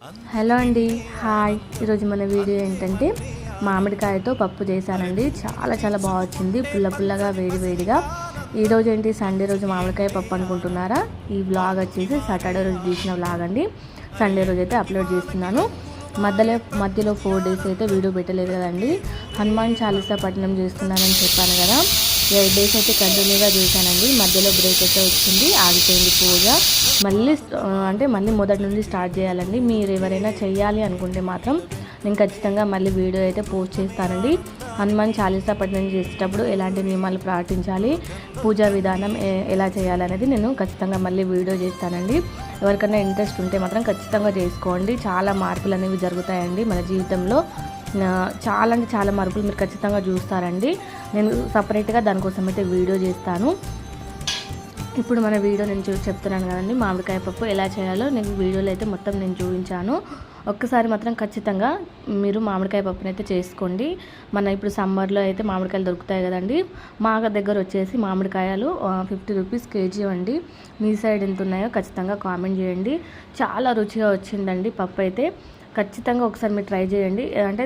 Hello అండి, hi. ఈరోజు మన వీడియో ఏంటంటే మామిడికాయతో పప్పు చేశానండి. చాలా చాలా బాగా వచ్చింది, పుల్ల పుల్లగా వేడి వేడిగా. ఈరోజు ఏంటి, సండే రోజు మామిడికాయ పప్పు అనుకుంటున్నారా? ఈ వ్లాగ్ వచ్చేసి సాటర్డే రోజు తీసిన వ్లాగ్ అండి. సండే రోజు అయితే అప్లోడ్ చేస్తున్నాను. మధ్యలో 4 days అయితే వీడియో పెట్టలేదు కదండి. హనుమాన్ చాలీసా పఠనం చేస్తున్నానని చెప్పాను కదా. 8 days అయితే కంటిన్యూగా చేశానండి. మధ్యలో బ్రేక్ అయితే వచ్చింది, ఆగిపోయింది పూజ. మళ్ళీ మొదటి నుండి స్టార్ట్ చేయాలండి. మీరు ఎవరైనా చేయాలి అనుకుంటే మాత్రం నేను ఖచ్చితంగా మళ్ళీ వీడియో అయితే పోస్ట్ చేస్తానండి. హనుమాన్ చాలీసా పఠనం చేసేటప్పుడు ఎలాంటి నియమాలు పాటించాలి, పూజా విధానం ఎలా చేయాలనేది నేను ఖచ్చితంగా మళ్ళీ వీడియో చేస్తానండి. ఎవరికైనా ఇంట్రెస్ట్ ఉంటే మాత్రం ఖచ్చితంగా చేసుకోండి. చాలా మార్పులు అనేవి జరుగుతాయండి మన జీవితంలో. చాలా అంటే చాలా మార్పులు మీరు ఖచ్చితంగా చూస్తారండి. నేను సపరేట్గా దానికోసం అయితే వీడియో చేస్తాను. ఇప్పుడు మన వీడియో నేను చెప్తున్నాను కదండి, మామిడికాయ పప్పు ఎలా చేయాలో నేను వీడియోలో అయితే మొత్తం నేను చూపించాను. ఒక్కసారి మాత్రం ఖచ్చితంగా మీరు మామిడికాయ పప్పుని అయితే చేసుకోండి. ఇప్పుడు సమ్మర్లో అయితే మామిడికాయలు దొరుకుతాయి కదండి. మా దగ్గర వచ్చేసి మామిడికాయలు 50 rupees kg అండి. మీ సైడ్ ఎంత ఉన్నాయో ఖచ్చితంగా కామెంట్ చేయండి. చాలా రుచిగా వచ్చిందండి పప్పు అయితే. ఖచ్చితంగా ఒకసారి మీరు ట్రై చేయండి. అంటే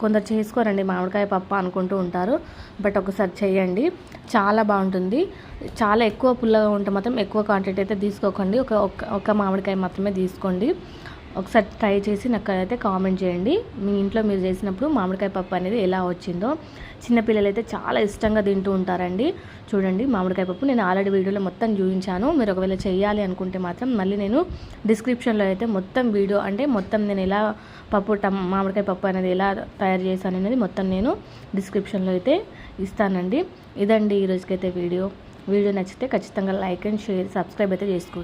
కొందరు చేసుకోరండి, మామిడికాయ పప్పు అనుకుంటూ ఉంటారు. బట్ ఒకసారి చేయండి, చాలా బాగుంటుంది. చాలా ఎక్కువ పుల్లగా ఉంటే మాత్రం ఎక్కువ క్వాంటిటీ అయితే తీసుకోకండి. ఒక మామిడికాయ మాత్రమే తీసుకోండి. ఒకసారి ట్రై చేసి నాకు అయితే కామెంట్ చేయండి. మీ ఇంట్లో మీరు చేసినప్పుడు మామిడికాయ పప్పు అనేది ఎలా వచ్చిందో. చిన్నపిల్లలు అయితే చాలా ఇష్టంగా తింటూ ఉంటారండి. చూడండి, మామిడికాయ పప్పు నేను ఆల్రెడీ వీడియోలో మొత్తం చూపించాను. మీరు ఒకవేళ చేయాలి అనుకుంటే మాత్రం మళ్ళీ నేను డిస్క్రిప్షన్లో అయితే మొత్తం వీడియో, మొత్తం నేను ఎలా మామిడికాయ పప్పు అనేది ఎలా తయారు చేశాను అనేది మొత్తం నేను డిస్క్రిప్షన్లో అయితే ఇస్తానండి. ఇదండి ఈరోజుకైతే వీడియో నచ్చితే ఖచ్చితంగా లైక్ అండ్ షేర్, సబ్స్క్రైబ్ అయితే చేసుకోండి.